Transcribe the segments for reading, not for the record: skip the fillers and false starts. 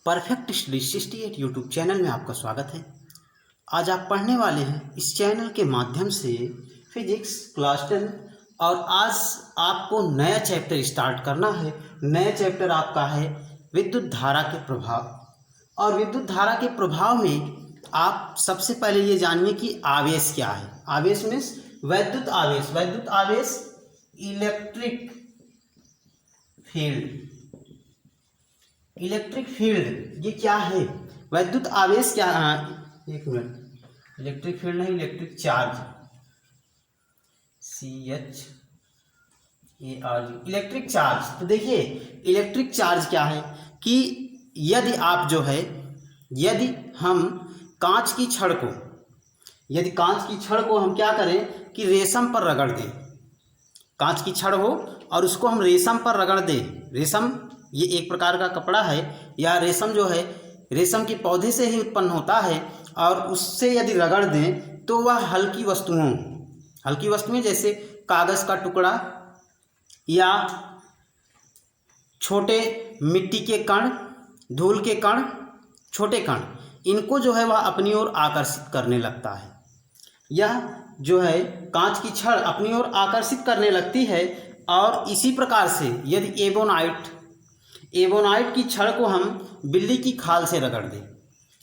Perfect study 68 YouTube channel में आपका स्वागत है। आज आप पढ़ने वाले हैं इस चैनल के माध्यम से फिजिक्स क्लास 10 और आज आपको नया चैप्टर स्टार्ट करना है। नया चैप्टर आपका है विद्युत धारा के प्रभाव। और विद्युत धारा के प्रभाव में आप सबसे पहले ये जानिए कि आवेश क्या है। आवेश मीन्स वैद्युत आवेश। वैद्युत आवेश इलेक्ट्रिक फील्ड। इलेक्ट्रिक फील्ड ये क्या है? वैद्युत आवेश क्या है? एक मिनट, इलेक्ट्रिक फील्ड नहीं, electric charge, CHARG, electric charge. तो देखिए इलेक्ट्रिक चार्ज क्या है कि यदि आप जो है, यदि हम कांच की छड़ को हम क्या करें कि रेशम पर रगड़ दें। कांच की छड़ हो और उसको हम रेशम पर रगड़ दें। रेशम ये एक प्रकार का कपड़ा है, या रेशम जो है रेशम के पौधे से ही उत्पन्न होता है, और उससे यदि रगड़ दें तो वह हल्की वस्तुएं जैसे कागज़ का टुकड़ा या छोटे मिट्टी के कण, धूल के कण, छोटे कण, इनको जो है वह अपनी ओर आकर्षित करने लगता है। यह जो है कांच की छड़ अपनी ओर आकर्षित करने लगती है। और इसी प्रकार से यदि एबोनाइट की छड़ को हम बिल्ली की खाल से रगड़ दें,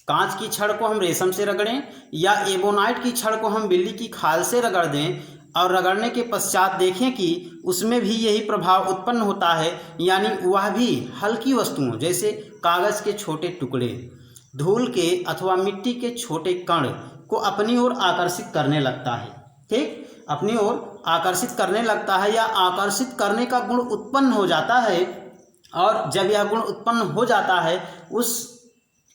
कांच की छड़ को हम रेशम से रगड़ें या एबोनाइट की छड़ को हम बिल्ली की खाल से रगड़ दें, और रगड़ने के पश्चात देखें कि उसमें भी यही प्रभाव उत्पन्न होता है, यानी वह भी हल्की वस्तुओं जैसे कागज़ के छोटे टुकड़े, धूल के अथवा मिट्टी के छोटे कण को अपनी ओर आकर्षित करने लगता है। ठीक, अपनी ओर आकर्षित करने लगता है या आकर्षित करने का गुण उत्पन्न हो जाता है। और जब यह गुण उत्पन्न हो जाता है उस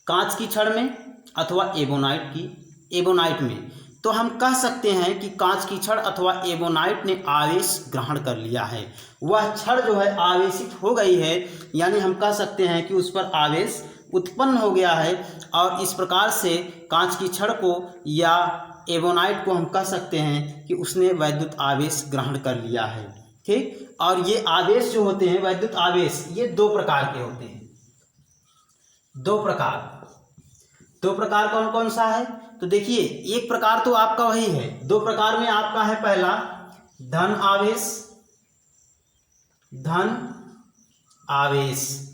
कांच की छड़ में अथवा एबोनाइट में, तो हम कह सकते हैं कि कांच की छड़ अथवा एबोनाइट ने आवेश ग्रहण कर लिया है। वह छड़ जो है आवेशित हो गई है, यानी हम कह सकते हैं कि उस पर आवेश उत्पन्न हो गया है। और इस प्रकार से कांच की छड़ को या एबोनाइट को हम कह सकते हैं कि उसने वैद्युत आवेश ग्रहण कर लिया है। ठीक, और ये आवेश जो होते हैं, वैद्युत आवेश, ये दो प्रकार के होते हैं। दो प्रकार कौन कौन सा है? तो देखिए एक प्रकार तो आपका वही है, दो प्रकार में आपका है पहला धन आवेश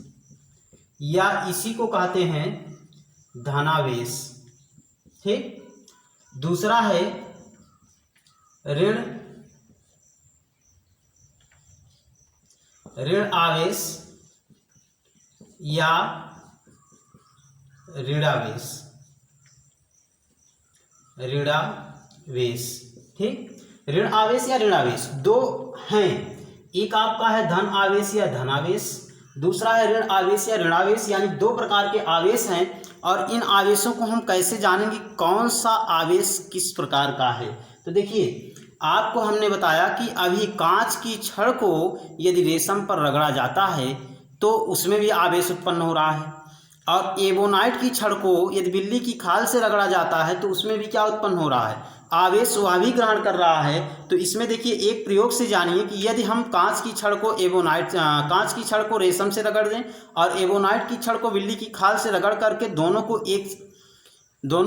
या इसी को कहते हैं धनावेश। ठीक, दूसरा है ऋण आवेश या ऋणावेश। ठीक, ऋण आवेश या ऋणावेश दो हैं। एक आपका है धन आवेश या धनावेश, दूसरा है ऋण आवेश या ऋणावेश, यानी दो प्रकार के आवेश हैं। और इन आवेशों को हम कैसे जानेंगे कौन सा आवेश किस प्रकार का है? तो देखिए आपको हमने बताया कि अभी कांच की छड़ को यदि रेशम पर रगड़ा जाता है तो उसमें भी आवेश उत्पन्न हो रहा है, और एबोनाइट की छड़ को यदि बिल्ली की खाल से रगड़ा जाता है तो उसमें भी क्या उत्पन्न हो रहा है? आवेश वह भी ग्रहण कर रहा है। तो इसमें देखिए एक प्रयोग से जानिए कि यदि हम कांच की छड़ को रेशम से रगड़ दें और एबोनाइट की छड़ को बिल्ली की खाल से रगड़ करके दोनों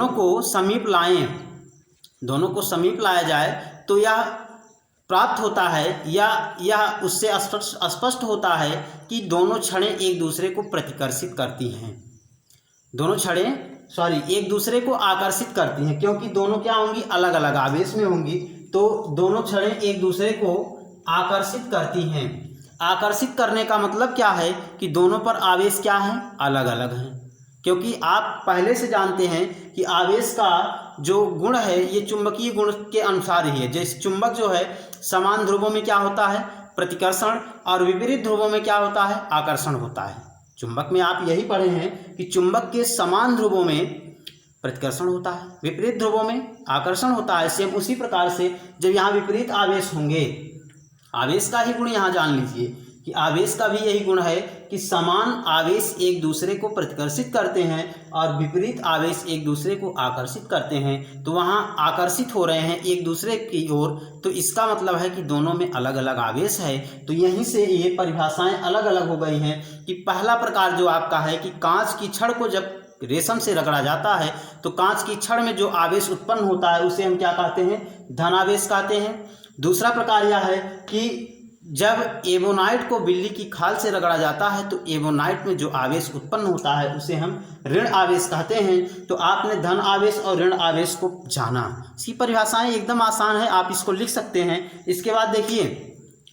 को समीप लाया जाए, तो यह प्राप्त होता है या यह उससे स्पष्ट होता है कि दोनों छड़ें एक दूसरे को प्रतिकर्षित करती हैं। एक दूसरे को आकर्षित करती हैं, क्योंकि दोनों क्या होंगी? अलग अलग आवेश में होंगी। तो दोनों छड़ें एक दूसरे को आकर्षित करती हैं। आकर्षित करने का मतलब क्या है कि दोनों पर आवेश क्या है? अलग अलग हैं। क्योंकि आप पहले से जानते हैं कि आवेश का जो गुण है ये चुंबकीय गुण के अनुसार ही है। जैसे चुंबक जो है समान ध्रुवों में क्या होता है? प्रतिकर्षण, और विपरीत ध्रुवों में क्या होता है? आकर्षण होता है। चुंबक में आप यही पढ़े हैं कि चुंबक के समान ध्रुवों में प्रतिकर्षण होता है, विपरीत ध्रुवों में आकर्षण होता है। सेम उसी प्रकार से जब यहाँ विपरीत आवेश होंगे, आवेश का ही गुण यहाँ जान लीजिए कि आवेश का भी यही गुण है कि समान आवेश एक दूसरे को प्रतिकर्षित करते हैं और विपरीत आवेश एक दूसरे को आकर्षित करते हैं। तो वहाँ आकर्षित हो रहे हैं एक दूसरे की ओर, तो इसका मतलब है कि दोनों में अलग अलग आवेश है। तो यहीं से ये परिभाषाएं अलग अलग हो गई हैं कि पहला प्रकार जो आपका है कि कांच की छड़ को जब रेशम से रगड़ा जाता है तो कांच की छड़ में जो आवेश उत्पन्न होता है उसे हम क्या कहते हैं, धनावेश कहते हैं। दूसरा प्रकार यह है कि जब एबोनाइट को बिल्ली की खाल से रगड़ा जाता है तो एबोनाइट में जो आवेश उत्पन्न होता है उसे हम ऋण आवेश कहते हैं। तो आपने धन आवेश और ऋण आवेश को जाना। इसकी परिभाषाएं एकदम आसान है, आप इसको लिख सकते हैं। इसके बाद देखिए,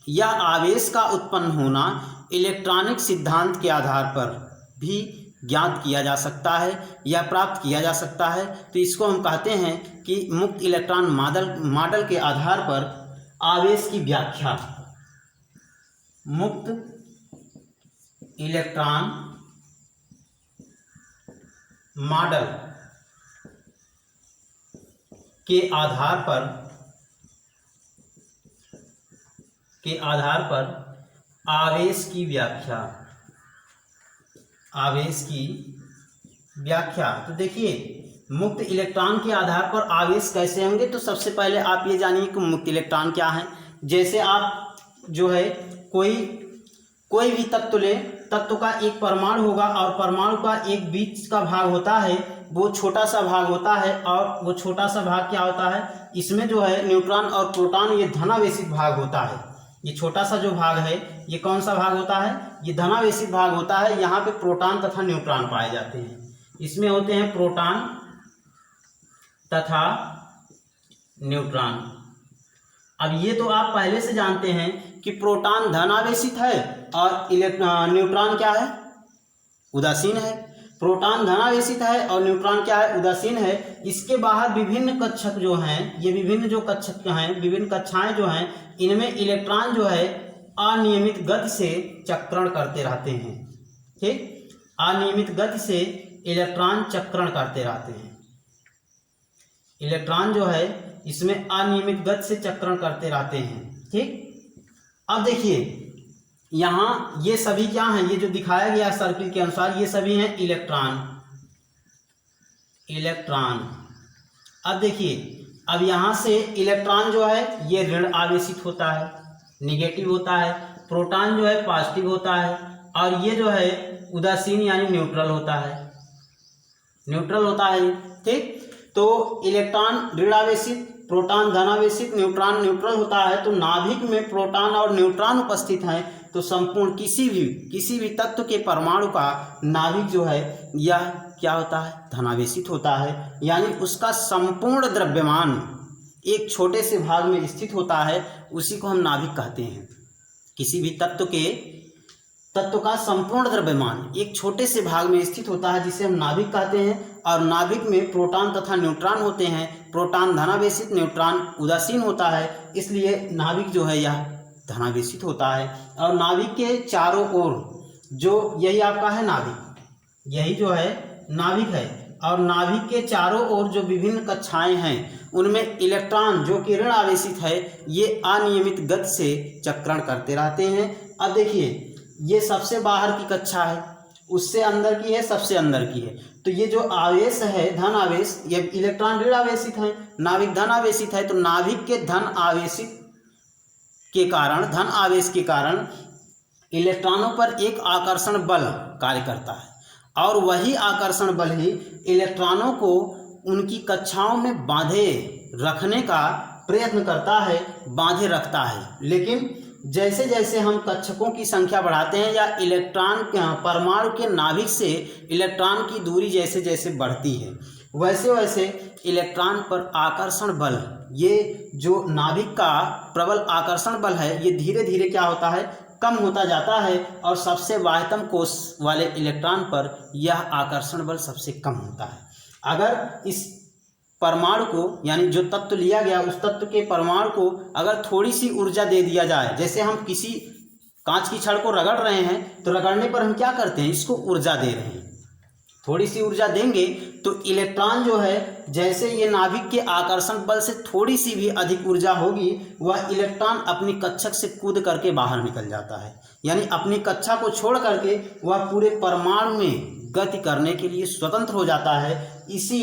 यह आवेश का उत्पन्न होना इलेक्ट्रॉनिक सिद्धांत के आधार पर भी ज्ञात किया जा सकता है या प्राप्त किया जा सकता है। तो इसको हम कहते हैं कि मुक्त इलेक्ट्रॉन मॉडल के आधार पर आवेश की व्याख्या, मुक्त इलेक्ट्रॉन मॉडल के आधार पर आवेश की व्याख्या। तो देखिए, मुक्त इलेक्ट्रॉन के आधार पर आवेश कैसे होंगे। तो सबसे पहले आप ये जानिए कि मुक्त इलेक्ट्रॉन क्या है। जैसे आप जो है कोई भी तत्व ले, तत्व का एक परमाणु होगा और परमाणु का एक बीच का भाग होता है, वो छोटा सा भाग होता है। और वो छोटा सा भाग क्या होता है, इसमें जो है न्यूट्रॉन और प्रोटॉन ये धनावेशित भाग होता है। ये छोटा सा जो भाग है ये कौन सा भाग होता है, ये धनावेशित भाग होता है। यहाँ पे प्रोटॉन तथा न्यूट्रॉन पाए जाते हैं। इसमें होते हैं प्रोटॉन तथा न्यूट्रॉन। अब ये तो आप पहले से जानते हैं कि प्रोटॉन धनावेशित है और न्यूट्रॉन क्या है, उदासीन है। प्रोटॉन धनावेशित है और न्यूट्रॉन क्या है, उदासीन है। इसके बाहर विभिन्न कक्षक जो हैं, ये विभिन्न जो कक्षक हैं, विभिन्न कक्षाएं जो हैं, इनमें इलेक्ट्रॉन जो है अनियमित गति से चक्रण करते रहते हैं। ठीक, अनियमित गति से इलेक्ट्रॉन चक्रण करते रहते हैं। इलेक्ट्रॉन जो है इसमें अनियमित गति से चक्रण करते रहते हैं। ठीक, अब देखिए यहाँ ये सभी क्या हैं, ये जो दिखाया गया सर्किल के अनुसार ये सभी हैं इलेक्ट्रॉन। अब देखिए, अब यहाँ से इलेक्ट्रॉन जो है ये ऋण आवेशित होता है, निगेटिव होता है। प्रोटॉन जो है पॉजिटिव होता है और ये जो है उदासीन यानी न्यूट्रल होता है, ठीक। तो इलेक्ट्रॉन ऋण आवेशित, प्रोटॉन धनावेशित, न्यूट्रॉन न्यूट्रल होता है। तो नाभिक में प्रोटॉन और न्यूट्रॉन उपस्थित हैं तो संपूर्ण किसी भी तत्व के परमाणु का नाभिक जो है यह क्या होता है, धनावेशित होता है। यानी उसका संपूर्ण द्रव्यमान एक छोटे से भाग में स्थित होता है, उसी को हम नाभिक कहते हैं। किसी भी तत्व का संपूर्ण द्रव्यमान एक छोटे से भाग में स्थित होता है जिसे हम नाभिक कहते हैं। और नाभिक में प्रोटॉन तथा न्यूट्रॉन होते हैं। प्रोटॉन धनावेशित, न्यूट्रॉन उदासीन होता है, इसलिए नाभिक जो है यह धनावेशित होता है। और नाभिक के चारों ओर जो यही आपका है नाभिक, यही जो है नाभिक है। और नाभिक के चारों ओर जो विभिन्न कक्षाएं हैं उनमें इलेक्ट्रॉन जो कि ऋण आवेशित है ये अनियमित गति से चक्रण करते रहते हैं। अब देखिए, ये सबसे बाहर की कक्षा है, उससे अंदर की है, सबसे अंदर की है। तो ये जो आवेश है धन आवेश, ये इलेक्ट्रॉन ऋण आवेशित है, नाभिक धन आवेशित है। तो नाभिक के धन आवेश के कारण इलेक्ट्रॉनों पर एक आकर्षण बल कार्य करता है और वही आकर्षण बल ही इलेक्ट्रॉनों को उनकी कक्षाओं में बांधे रखने का प्रयत्न करता है, बांधे रखता है। लेकिन जैसे जैसे हम कक्षकों की संख्या बढ़ाते हैं या इलेक्ट्रॉन परमाणु के नाभिक से इलेक्ट्रॉन की दूरी जैसे जैसे बढ़ती है वैसे वैसे इलेक्ट्रॉन पर आकर्षण बल, ये जो नाभिक का प्रबल आकर्षण बल है ये धीरे धीरे क्या होता है, कम होता जाता है। और सबसे बाह्यतम कोश वाले इलेक्ट्रॉन पर यह आकर्षण बल सबसे कम होता है। अगर इस परमाणु को यानी जो तत्व लिया गया उस तत्व के परमाणु को अगर थोड़ी सी ऊर्जा दे दिया जाए, जैसे हम किसी कांच की छड़ को रगड़ रहे हैं तो रगड़ने पर हम क्या करते हैं, इसको ऊर्जा दे रहे हैं। थोड़ी सी ऊर्जा देंगे तो इलेक्ट्रॉन जो है, जैसे ये नाभिक के आकर्षण बल से थोड़ी सी भी अधिक ऊर्जा होगी, वह इलेक्ट्रॉन अपनी कक्षक से कूद करके बाहर निकल जाता है, यानी अपनी कक्षा को छोड़ करके वह पूरे परमाणु में गति करने के लिए स्वतंत्र हो जाता है। इसी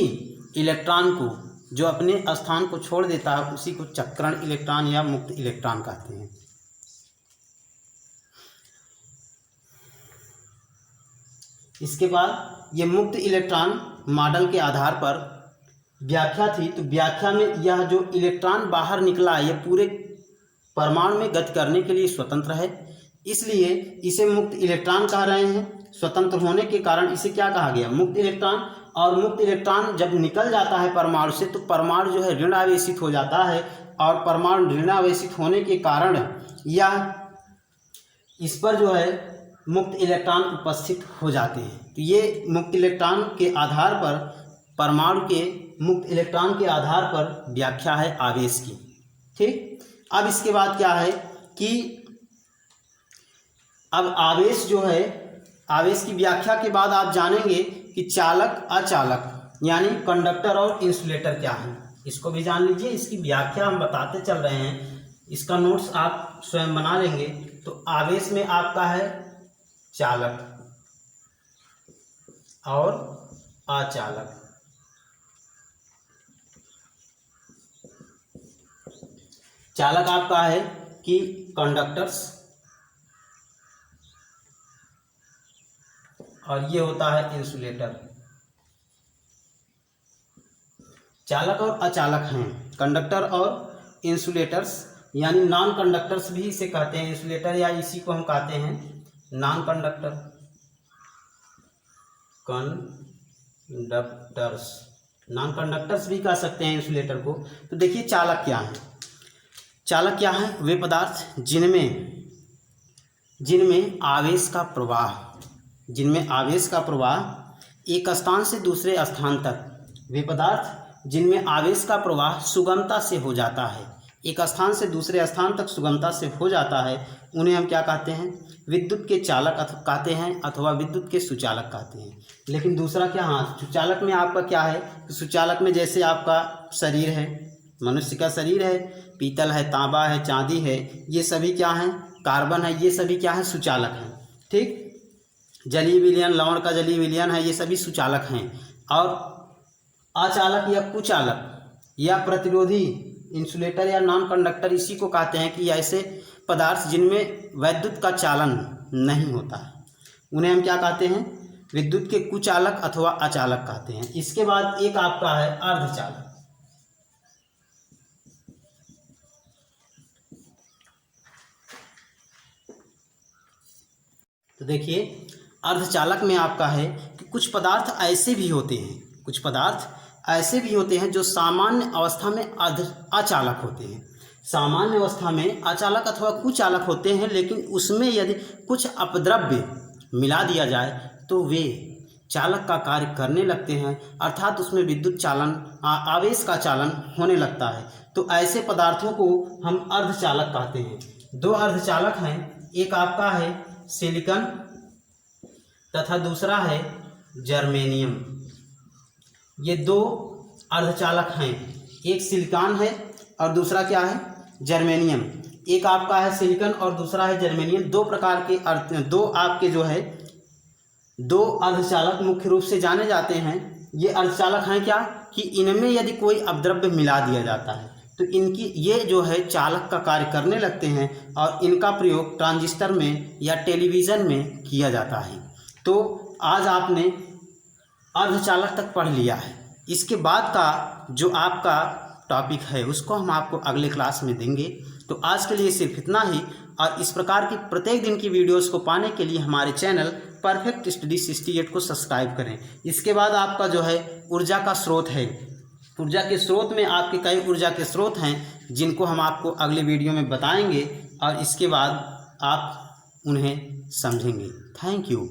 इलेक्ट्रॉन को जो अपने स्थान को छोड़ देता है उसी को चक्रण इलेक्ट्रॉन या मुक्त इलेक्ट्रॉन कहते हैं। इसके बाद ये मुक्त इलेक्ट्रॉन मॉडल के आधार पर व्याख्या थी, तो व्याख्या में यह जो इलेक्ट्रॉन बाहर निकला यह पूरे परमाणु में गति करने के लिए स्वतंत्र है, इसलिए इसे मुक्त इलेक्ट्रॉन कह रहे हैं। स्वतंत्र होने के कारण इसे क्या कहा गया, मुक्त इलेक्ट्रॉन। और मुक्त इलेक्ट्रॉन जब निकल जाता है परमाणु से तो परमाणु जो है ऋण आवेशित हो जाता है, और परमाणु ऋण आवेशित होने के कारण यह इस पर जो है मुक्त इलेक्ट्रॉन उपस्थित हो जाते हैं। तो ये मुक्त इलेक्ट्रॉन के आधार पर, परमाणु के मुक्त इलेक्ट्रॉन के आधार पर व्याख्या है आवेश की। ठीक, अब इसके बाद क्या है कि अब आवेश जो है, आवेश की व्याख्या के बाद आप जानेंगे कि चालक अचालक यानी कंडक्टर और इंसुलेटर क्या है, इसको भी जान लीजिए। इसकी व्याख्या हम बताते चल रहे हैं, इसका नोट्स आप स्वयं बना लेंगे। तो आवेश में आपका है चालक और अचालक। चालक आपका है कि कंडक्टर्स, और ये होता है इंसुलेटर। चालक और अचालक हैं कंडक्टर और इंसुलेटर्स, यानी नॉन कंडक्टर्स भी इसे कहते हैं इंसुलेटर, या इसी को हम कहते हैं non conductor, conductors, non conductors भी कह सकते हैं इंसुलेटर को। तो देखिए चालक क्या है, चालक क्या है, वे पदार्थ जिनमें आवेश का प्रवाह, जिनमें आवेश का प्रवाह एक स्थान से दूसरे स्थान तक, वे पदार्थ जिनमें आवेश का प्रवाह सुगमता से हो जाता है, एक स्थान से दूसरे स्थान तक सुगमता से हो जाता है, उन्हें हम क्या कहते हैं, विद्युत के चालक कहते हैं अथवा विद्युत के सुचालक कहते हैं। लेकिन दूसरा क्या, हाँ, सुचालक में आपका क्या है, सुचालक में जैसे आपका शरीर है, मनुष्य का शरीर है, पीतल है, तांबा है, चांदी है, ये सभी क्या हैं, कार्बन है, ये सभी क्या है, सुचालक हैं। ठीक, जलीय विलयन, लवण का जलीय विलयन है, ये सभी सुचालक हैं। और अचालक या कुचालक या प्रतिरोधी इंसुलेटर या नॉन कंडक्टर, इसी को कहते हैं कि ऐसे पदार्थ जिनमें वैद्युत का चालन नहीं होता है, उन्हें हम क्या कहते हैं, विद्युत के कुचालक अथवा अचालक कहते हैं। इसके बाद एक आपका है अर्धचालक। तो देखिए अर्धचालक में आपका है कि कुछ पदार्थ ऐसे भी होते हैं, कुछ पदार्थ ऐसे भी होते हैं जो सामान्य अवस्था में अचालक होते हैं, सामान्य अवस्था में अचालक अथवा कुचालक होते हैं, लेकिन उसमें यदि कुछ अपद्रव्य मिला दिया जाए तो वे चालक का कार्य करने लगते हैं, अर्थात उसमें विद्युत चालन, आवेश का चालन होने लगता है। तो ऐसे पदार्थों को हम अर्धचालक कहते हैं। दो अर्धचालक हैं, एक आपका है सिलिकॉन तथा दूसरा है जर्मेनियम। ये दो अर्धचालक हैं, एक सिलिकॉन है और दूसरा क्या है, जर्मेनियम। एक आपका है सिलिकॉन और दूसरा है जर्मेनियम। दो प्रकार के दो आपके जो है दो अर्धचालक मुख्य रूप से जाने जाते हैं। ये अर्धचालक हैं क्या, कि इनमें यदि कोई अपद्रव्य मिला दिया जाता है तो इनकी ये जो है चालक का कार्य करने लगते हैं, और इनका प्रयोग ट्रांजिस्टर में या टेलीविज़न में किया जाता है। तो आज आपने अर्धचालक तक पढ़ लिया है। इसके बाद का जो आपका टॉपिक है उसको हम आपको अगले क्लास में देंगे। तो आज के लिए सिर्फ इतना ही, और इस प्रकार की प्रत्येक दिन की वीडियोस को पाने के लिए हमारे चैनल परफेक्ट स्टडी 68 को सब्सक्राइब करें। इसके बाद आपका जो है ऊर्जा का स्रोत है, ऊर्जा के स्रोत में आपके कई ऊर्जा के स्रोत हैं जिनको हम आपको अगले वीडियो में बताएंगे, और इसके बाद आप उन्हें समझेंगे। Thank you.